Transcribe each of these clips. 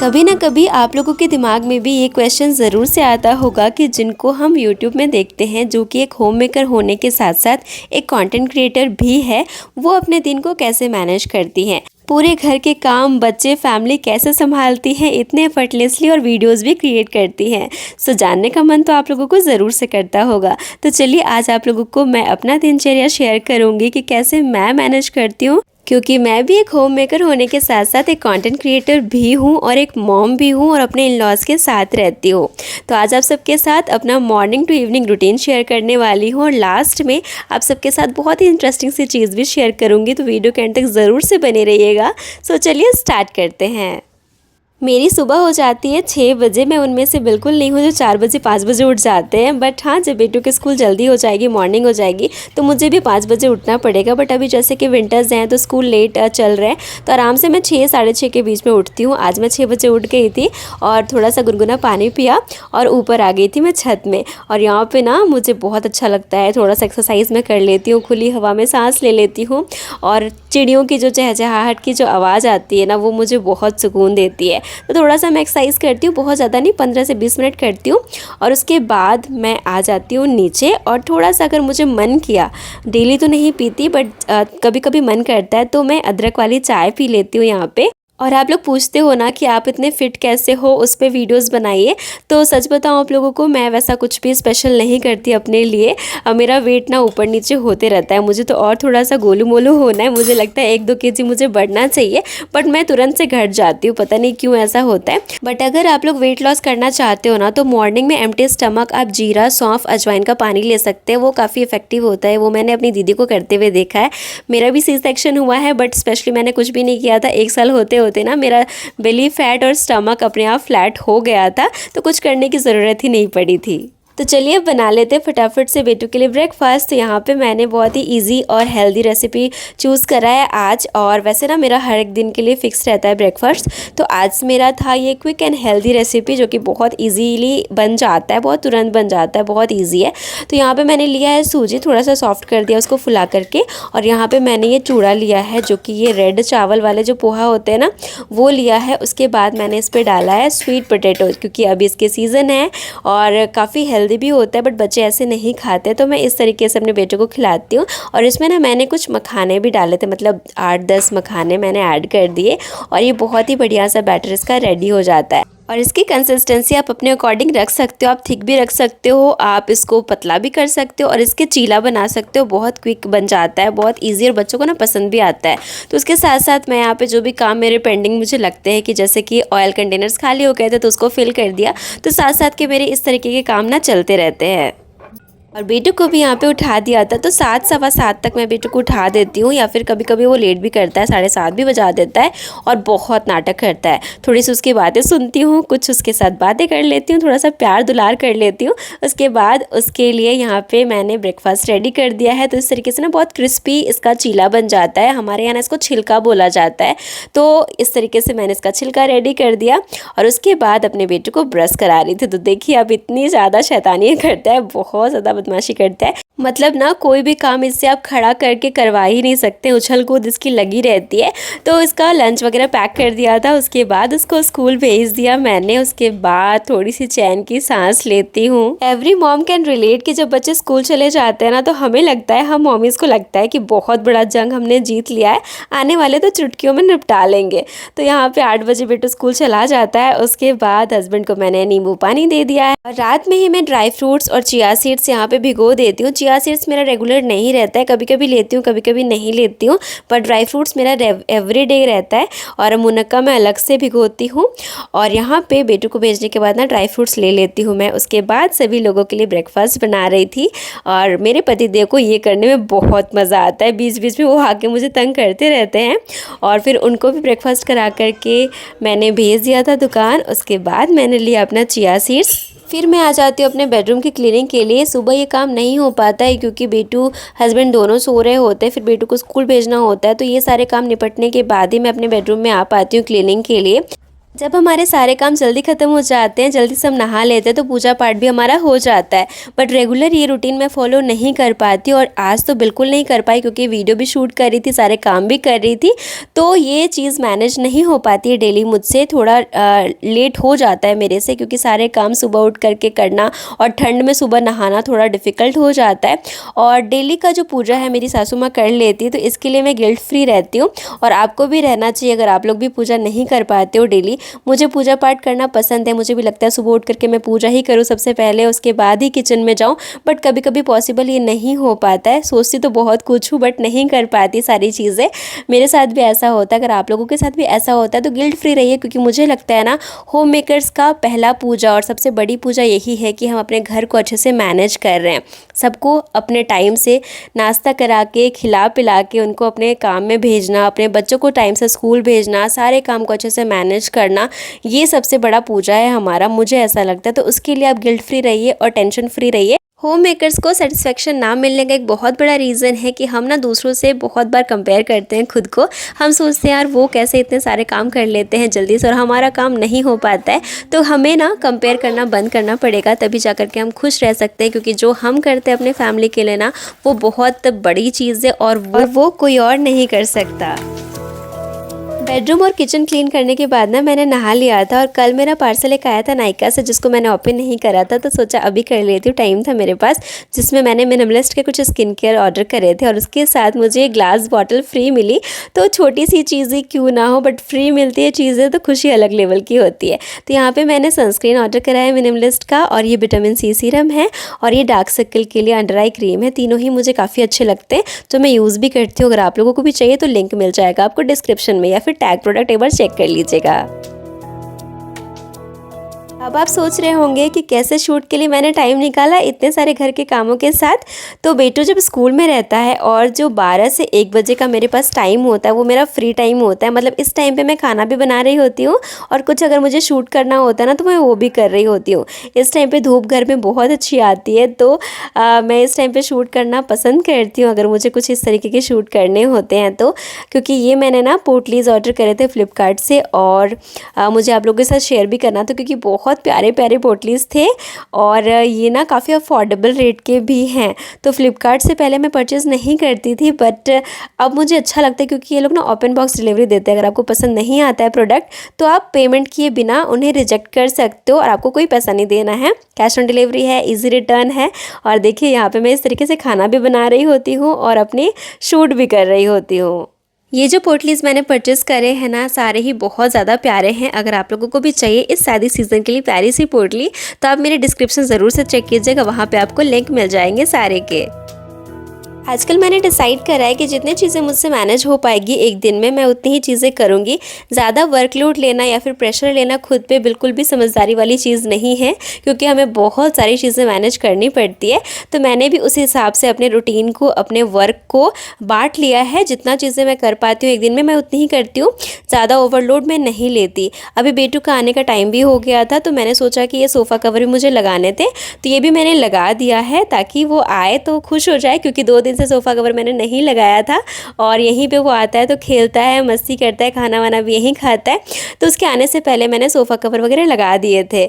कभी ना कभी आप लोगों के दिमाग में भी ये क्वेश्चन ज़रूर से आता होगा कि जिनको हम यूट्यूब में देखते हैं, जो कि एक होम मेकर होने के साथ साथ एक कंटेंट क्रिएटर भी है, वो अपने दिन को कैसे मैनेज करती हैं, पूरे घर के काम, बच्चे, फैमिली कैसे संभालती हैं, इतने एफर्टलेसली और वीडियोस भी क्रिएट करती हैं। सो जानने का मन तो आप लोगों को ज़रूर से करता होगा। तो चलिए आज आप लोगों को मैं अपना दिनचर्या शेयर करूँगी कि कैसे मैं मैनेज करती हूँ, क्योंकि मैं भी एक होम मेकर होने के साथ साथ एक कंटेंट क्रिएटर भी हूँ और एक मॉम भी हूँ और अपने इन लॉज के साथ रहती हूँ। तो आज आप सबके साथ अपना morning to evening routine share करने वाली हूँ और लास्ट में आप सबके साथ बहुत ही इंटरेस्टिंग सी चीज़ भी शेयर करूँगी। तो वीडियो के एंड तक ज़रूर से बने रहिएगा। सो चलिए स्टार्ट करते हैं। मेरी सुबह हो जाती है 6 बजे। मैं उनमें से बिल्कुल नहीं हूँ जो 4 बजे 5 बजे उठ जाते हैं, बट हाँ, जब बेटों के स्कूल जल्दी हो जाएगी, मॉर्निंग हो जाएगी, तो मुझे भी 5 बजे उठना पड़ेगा। बट अभी जैसे कि विंटर्स हैं तो स्कूल लेट चल रहे हैं, तो आराम से मैं 6 साढ़े 6 के बीच में उठती हूँ। आज मैं 6 बजे उठ गई थी और थोड़ा सा गुनगुना पानी पिया और ऊपर आ गई थी मैं छत में। और यहाँ पर ना मुझे बहुत अच्छा लगता है, थोड़ा सा एक्सरसाइज मैं कर लेती हूँ, खुली हवा में सांस ले लेती हूँ और चिड़ियों की जो चहचहाहट की जो आवाज़ आती है ना, वो मुझे बहुत सुकून देती है। तो थोड़ा सा मैं एक्सरसाइज करती हूँ, बहुत ज़्यादा नहीं, 15 से 20 मिनट करती हूँ और उसके बाद मैं आ जाती हूँ नीचे। और थोड़ा सा अगर मुझे मन किया, डेली तो नहीं पीती बट कभी कभी मन करता है, तो मैं अदरक वाली चाय पी लेती हूँ यहाँ पे। और आप लोग पूछते हो ना कि आप इतने फिट कैसे हो, उस पर वीडियोस बनाइए। तो सच बताऊं आप लोगों को, मैं वैसा कुछ भी स्पेशल नहीं करती अपने लिए। मेरा वेट ना ऊपर नीचे होते रहता है। मुझे तो और थोड़ा सा गोलू मोलू होना है, मुझे लगता है 1-2 केजी मुझे बढ़ना चाहिए, बट मैं तुरंत से घट जाती हूँ, पता नहीं क्यों ऐसा होता है। बट अगर आप लोग वेट लॉस करना चाहते हो ना, तो मॉर्निंग में एम्प्टी स्टमक आप जीरा, सौंफ, अजवाइन का पानी ले सकते हैं। वो काफ़ी इफेक्टिव होता है। वो मैंने अपनी दीदी को करते हुए देखा है। मेरा भी सी सेक्शन हुआ है, बट स्पेशली मैंने कुछ भी नहीं किया था। 1 साल होते होते ना मेरा बेली फैट और स्टमक अपने आप फ्लैट हो गया था, तो कुछ करने की ज़रूरत ही नहीं पड़ी थी। तो चलिए बना लेते हैं फटाफट से बेटू के लिए ब्रेकफास्ट। तो यहाँ पे मैंने बहुत ही इजी और हेल्दी रेसिपी चूज़ करा है आज। और वैसे ना मेरा हर एक दिन के लिए फिक्स रहता है ब्रेकफास्ट, तो आज मेरा था ये क्विक एंड हेल्दी रेसिपी, जो कि बहुत इजीली बन जाता है, बहुत तुरंत बन जाता है, बहुत ईजी है। तो यहाँ पर मैंने लिया है सूजी, थोड़ा सा सॉफ्ट कर दिया उसको फुला करके। और यहाँ पर मैंने ये चूड़ा लिया है, जो कि ये रेड चावल वाले जो पोहा होते हैं ना, वो लिया है। उसके बाद मैंने इस पर डाला है स्वीट पोटैटो, क्योंकि अभी इसके सीज़न है और काफ़ी हेल्दी भी होता है, बट बच्चे ऐसे नहीं खाते, तो मैं इस तरीके से अपने बेटे को खिलाती हूँ। और इसमें ना मैंने कुछ मखाने भी डाले थे, मतलब 8-10 मखाने मैंने ऐड कर दिए और ये बहुत ही बढ़िया सा बैटर इसका रेडी हो जाता है। और इसकी कंसिस्टेंसी आप अपने अकॉर्डिंग रख सकते हो, आप थिक भी रख सकते हो, आप इसको पतला भी कर सकते हो और इसके चीला बना सकते हो। बहुत क्विक बन जाता है, बहुत इजी, और बच्चों को ना पसंद भी आता है। तो उसके साथ साथ मैं यहाँ पे जो भी काम मेरे पेंडिंग मुझे लगते हैं, कि जैसे कि ऑयल कंटेनर्स खाली हो गए थे तो उसको फिल कर दिया, तो साथ साथ के मेरे इस तरीके के काम ना चलते रहते हैं। और बेटू को भी यहाँ पे उठा दिया था, तो 7 सवा 7 तक मैं बेटू को उठा देती हूँ, या फिर कभी कभी वो लेट भी करता है, 7:30 भी बजा देता है और बहुत नाटक करता है। थोड़ी सी उसकी बातें सुनती हूँ, कुछ उसके साथ बातें कर लेती हूँ, थोड़ा सा प्यार दुलार कर लेती हूँ। उसके बाद उसके लिए यहाँ पे मैंने ब्रेकफास्ट रेडी कर दिया है। तो इस तरीके से ना बहुत क्रिस्पी इसका चीला बन जाता है। हमारे यहाँ इसको छिलका बोला जाता है। तो इस तरीके से मैंने इसका छिलका रेडी कर दिया और उसके बाद अपने बेटे को ब्रश करा रही थी। तो देखिए अब इतनी ज़्यादा शैतानियाँ करता है, बहुत ज़्यादा बदमाशी करता है। मतलब ना कोई भी काम इससे आप खड़ा करके करवा ही नहीं सकते, उछल कूद इसकी लगी रहती है। तो इसका लंच वगैरह पैक कर दिया था, उसके बाद उसको स्कूल भेज दिया मैंने। उसके बाद थोड़ी सी चैन की सांस लेती हूँ। एवरी मॉम कैन रिलेट कि जब बच्चे स्कूल चले जाते हैं ना, तो हमें लगता है, हम मॉमीज को लगता है कि बहुत बड़ा जंग हमने जीत लिया है, आने वाले तो चुटकियों में निपटा लेंगे। तो यहाँ पे 8 बजे बेटा स्कूल चला जाता है। उसके बाद हस्बैंड को मैंने नींबू पानी दे दिया है और रात में ही मैं ड्राई फ्रूट्स और चिया सीड्स यहाँ पे भिगो देती हूँ। चिया सीड्स मेरा रेगुलर नहीं रहता है, कभी कभी लेती हूँ, कभी कभी नहीं लेती हूँ, पर ड्राई फ्रूट्स मेरा एवरी डे रहता है। और मुनक्का मैं अलग से भिगोती हूँ। और यहाँ पे बेटू को भेजने के बाद ना ड्राई फ्रूट्स ले लेती हूँ मैं। उसके बाद सभी लोगों के लिए ब्रेकफास्ट बना रही थी और मेरे पतिदेव को ये करने में बहुत मज़ा आता है। बीच बीच में वो आके मुझे तंग करते रहते हैं और फिर उनको भी ब्रेकफास्ट करा करके मैंने भेज दिया था दुकान। उसके बाद मैंने लिया अपना चिया सीड्स। फिर मैं आ जाती हूँ अपने बेडरूम की क्लीनिंग के लिए। सुबह ये काम नहीं हो पाता है क्योंकि बेटू हस्बैंड दोनों सो रहे होते हैं, फिर बेटू को स्कूल भेजना होता है, तो ये सारे काम निपटने के बाद ही मैं अपने बेडरूम में आ पाती हूँ क्लीनिंग के लिए। जब हमारे सारे काम जल्दी ख़त्म हो जाते हैं, जल्दी से हम नहा लेते हैं तो पूजा पाठ भी हमारा हो जाता है। बट रेगुलर ये रूटीन मैं फ़ॉलो नहीं कर पाती और आज तो बिल्कुल नहीं कर पाई क्योंकि वीडियो भी शूट कर रही थी, सारे काम भी कर रही थी। तो ये चीज़ मैनेज नहीं हो पाती है डेली मुझसे, थोड़ा लेट हो जाता है मेरे से क्योंकि सारे काम सुबह उठ करके करना और ठंड में सुबह नहाना थोड़ा डिफ़िकल्ट हो जाता है। और डेली का जो पूजा है मेरी सासू माँ कर लेती है, तो इसके लिए मैं गिल्ट फ्री रहती हूँ। और आपको भी रहना चाहिए अगर आप लोग भी पूजा नहीं कर पाते हो डेली। मुझे पूजा पाठ करना पसंद है, मुझे भी लगता है सुबह उठ करके मैं पूजा ही करूँ सबसे पहले, उसके बाद ही किचन में जाऊँ। बट कभी कभी पॉसिबल ये नहीं हो पाता है। सोचती तो बहुत कुछ हूँ बट नहीं कर पाती सारी चीज़ें। मेरे साथ भी ऐसा होता है, अगर आप लोगों के साथ भी ऐसा होता है तो गिल्ट फ्री रहिए, क्योंकि मुझे लगता है ना, होम मेकर्स का पहला पूजा और सबसे बड़ी पूजा यही है कि हम अपने घर को अच्छे से मैनेज कर रहे हैं। सबको अपने टाइम से नाश्ता करा के, खिला पिला के उनको अपने काम में भेजना, अपने बच्चों को टाइम से स्कूल भेजना, सारे काम को अच्छे से मैनेज करना, ये सबसे बड़ा पूजा है हमारा, मुझे ऐसा लगता है। तो उसके लिए आप गिल्ट फ्री रहिए और टेंशन फ्री रहिए। होम मेकर्स को सेटिस्फेक्शन ना मिलने का एक बहुत बड़ा रीज़न है कि हम ना दूसरों से बहुत बार कंपेयर करते हैं खुद को। हम सोचते हैं यार वो कैसे इतने सारे काम कर लेते हैं जल्दी से और हमारा काम नहीं हो पाता है। तो हमें ना कंपेयर करना बंद करना पड़ेगा, तभी जा कर के हम खुश रह सकते हैं, क्योंकि जो हम करते हैं अपने फैमिली के लिए ना, वो बहुत बड़ी चीज़ है और वो कोई और नहीं कर सकता। बेडरूम और किचन क्लीन करने के बाद ना मैंने नहा लिया था और कल मेरा पार्सल एक आया था नायका से, जिसको मैंने ओपन नहीं करा था, तो सोचा अभी कर लेती हूँ, टाइम था मेरे पास, जिसमें मैंने मिनिमलिस्ट के कुछ स्किन केयर ऑर्डर करे थे और उसके साथ मुझे ग्लास बॉटल फ्री मिली। तो छोटी सी चीज़ें क्यों ना हो, बट फ्री मिलती है चीज़ें तो खुशी अलग लेवल की होती है। तो यहाँ पर मैंने सनस्क्रीन ऑर्डर करा है मिनिमलिस्ट का, और ये विटामिन सी सीरम है और ये डार्क सर्कल के लिए अंडर आई क्रीम है। तीनों ही मुझे काफ़ी अच्छे लगते हैं, तो मैं यूज़ भी करती हूँ। अगर आप लोगों को भी चाहिए तो लिंक मिल जाएगा आपको डिस्क्रिप्शन में, या फिर टैग प्रोडक्ट एक बार चेक कर लीजिएगा। अब आप सोच रहे होंगे कि कैसे शूट के लिए मैंने टाइम निकाला इतने सारे घर के कामों के साथ। तो बेटू जब स्कूल में रहता है और जो 12 से 1 बजे का मेरे पास टाइम होता है वो मेरा फ्री टाइम होता है। मतलब इस टाइम पे मैं खाना भी बना रही होती हूँ और कुछ अगर मुझे शूट करना होता है ना तो मैं वो भी कर रही होती हूँ। इस टाइम पे धूप घर में बहुत अच्छी आती है, तो मैं इस टाइम पे शूट करना पसंद करती हूँ अगर मुझे कुछ इस तरीके के शूट करने होते हैं तो। क्योंकि ये मैंने ना पोटलीज़ ऑर्डर करे थे फ्लिपकार्ट से, और मुझे आप लोगों के साथ शेयर भी करना था क्योंकि बहुत प्यारे प्यारे पोटलीज़ थे और ये ना काफ़ी अफोर्डेबल रेट के भी हैं। तो फ्लिपकार्ट से पहले मैं परचेज़ नहीं करती थी, बट अब मुझे अच्छा लगता है क्योंकि ये लोग ना ओपन बॉक्स डिलीवरी देते हैं। अगर आपको पसंद नहीं आता है प्रोडक्ट तो आप पेमेंट किए बिना उन्हें रिजेक्ट कर सकते हो और आपको कोई पैसा नहीं देना है। कैश ऑन डिलीवरी है, ईजी रिटर्न है। और देखिए यहाँ पे मैं इस तरीके से खाना भी बना रही होती हूँ और अपनी शूट भी कर रही होती हूँ। ये जो पोटलीज़ मैंने परचेज़ करे हैं ना, सारे ही बहुत ज़्यादा प्यारे हैं। अगर आप लोगों को भी चाहिए इस शादी सीज़न के लिए प्यारी सी पोटली, तो आप मेरे डिस्क्रिप्शन ज़रूर से चेक कीजिएगा, वहाँ पे आपको लिंक मिल जाएंगे सारे के। आजकल मैंने डिसाइड करा है कि जितनी चीज़ें मुझसे मैनेज हो पाएगी एक दिन में मैं उतनी ही चीज़ें करूँगी। ज़्यादा वर्कलोड लेना या फिर प्रेशर लेना खुद पे बिल्कुल भी समझदारी वाली चीज़ नहीं है, क्योंकि हमें बहुत सारी चीज़ें मैनेज करनी पड़ती है। तो मैंने भी उस हिसाब से अपने रूटीन को, अपने वर्क को बांट लिया है। जितना चीज़ें मैं कर पाती हूँ एक दिन में मैं उतनी ही करती हूँ, ज़्यादा ओवरलोड मैं नहीं लेती। अभी बेटू का आने का टाइम भी हो गया था, तो मैंने सोचा कि ये सोफ़ा कवर भी मुझे लगाने थे, तो ये भी मैंने लगा दिया है ताकि वो आए तो खुश हो जाए, क्योंकि 2 दिन से सोफ़ा कवर मैंने नहीं लगाया था और यहीं पे वो आता है तो खेलता है, मस्ती करता है, खाना वाना भी यहीं खाता है। तो उसके आने से पहले मैंने सोफ़ा कवर वगैरह लगा दिए थे।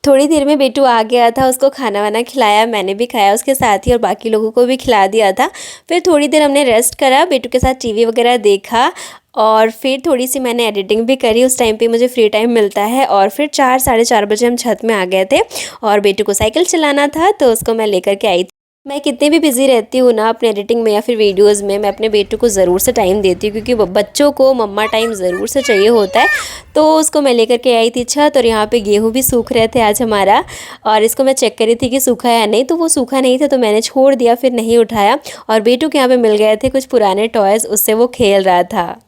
थोड़ी देर में बेटू आ गया था, उसको खाना वाना खिलाया, मैंने भी खाया उसके साथ ही और बाकी लोगों को भी खिला दिया था। फिर थोड़ी देर हमने रेस्ट करा, बेटू के साथ टीवी वगैरह देखा और फिर थोड़ी सी मैंने एडिटिंग भी करी। उस टाइम पे मुझे फ्री टाइम मिलता है। और फिर 4 साढ़े 4 बजे हम छत में आ गए थे और बेटू को साइकिल चलाना था तो उसको मैं लेकर के आई थी। मैं कितनी भी बिज़ी रहती हूँ ना अपने एडिटिंग में या फिर वीडियोस में, मैं अपने बेटू को ज़रूर से टाइम देती हूँ, क्योंकि बच्चों को मम्मा टाइम ज़रूर से चाहिए होता है। तो उसको मैं लेकर के आई थी छत, और यहाँ पे गेहूँ भी सूख रहे थे आज हमारा, और इसको मैं चेक करी थी कि सूखा है या नहीं, तो वो सूखा नहीं था तो मैंने छोड़ दिया, फिर नहीं उठाया। और बेटू के यहाँ पे मिल गए थे कुछ पुराने टॉयज़, उससे वो खेल रहा था।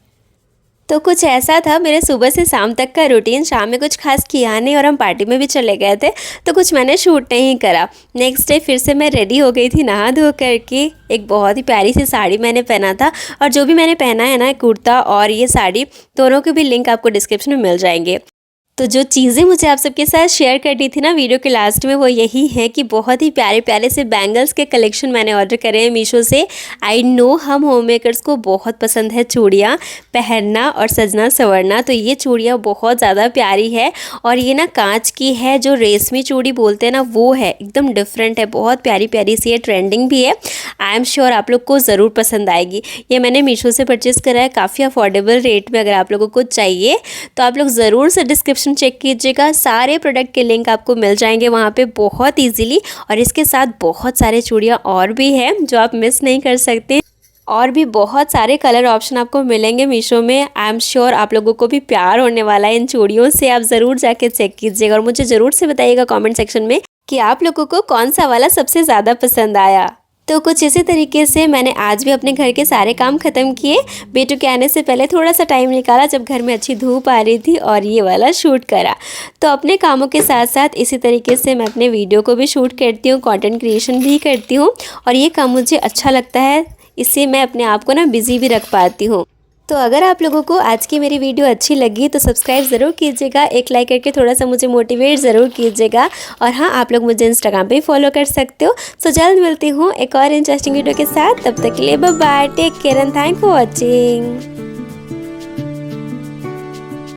तो कुछ ऐसा था मेरे सुबह से शाम तक का रूटीन। शाम में कुछ खास किया नहीं और हम पार्टी में भी चले गए थे, तो कुछ मैंने शूट नहीं करा। नेक्स्ट डे फिर से मैं रेडी हो गई थी नहा धो करके। एक बहुत ही प्यारी सी साड़ी मैंने पहना था, और जो भी मैंने पहना है ना, कुर्ता और ये साड़ी, दोनों के भी लिंक आपको डिस्क्रिप्शन में मिल जाएंगे। तो जो चीज़ें मुझे आप सबके साथ शेयर करनी थी ना वीडियो के लास्ट में, वो यही है कि बहुत ही प्यारे प्यारे से बैंगल्स के कलेक्शन मैंने ऑर्डर करे हैं मीशो से। आई नो हम होम मेकर्स को बहुत पसंद है चूड़ियाँ पहनना और सजना संवरना, तो ये चूड़ियाँ बहुत ज़्यादा प्यारी है और ये ना कांच की है, जो रेशमी चूड़ी बोलते हैं ना वो है, एकदम डिफरेंट है, बहुत प्यारी प्यारी सी है, ट्रेंडिंग भी है। आई एम श्योर आप लोग को ज़रूर पसंद आएगी। ये मैंने मीशो से परचेज़ करा है काफ़ी अफोर्डेबल रेट में। अगर आप लोगों को चाहिए तो आप लोग ज़रूर से डिस्क्रिप्शन चेक कीजिएगा, सारे प्रोडक्ट के लिंक आपको मिल जाएंगे वहाँ पे बहुत इजीली। और इसके साथ बहुत सारे चूड़ियाँ और भी हैं जो आप मिस नहीं कर सकते, और भी बहुत सारे कलर ऑप्शन आपको मिलेंगे मीशो में। आई एम श्योर आप लोगों को भी प्यार होने वाला है इन चूड़ियों से। आप ज़रूर जाके चेक कीजिएगा और मुझे ज़रूर से बताइएगा कमेंट सेक्शन में कि आप लोगों को कौन सा वाला सबसे ज़्यादा पसंद आया। तो कुछ इसी तरीके से मैंने आज भी अपने घर के सारे काम ख़त्म किए। बेटू के आने से पहले थोड़ा सा टाइम निकाला जब घर में अच्छी धूप आ रही थी और ये वाला शूट करा। तो अपने कामों के साथ साथ इसी तरीके से मैं अपने वीडियो को भी शूट करती हूँ, कंटेंट क्रिएशन भी करती हूँ और ये काम मुझे अच्छा लगता है, इससे मैं अपने आप को ना बिज़ी भी रख पाती हूँ। तो अगर आप लोगों को आज की मेरी वीडियो अच्छी लगी तो सब्सक्राइब ज़रूर कीजिएगा, एक लाइक करके थोड़ा सा मुझे मोटिवेट ज़रूर कीजिएगा। और हाँ, आप लोग मुझे इंस्टाग्राम पे फॉलो कर सकते हो। सो जल्द मिलती हूँ एक और इंटरेस्टिंग वीडियो के साथ, तब तक के लिए bye bye, take care and thank for watching.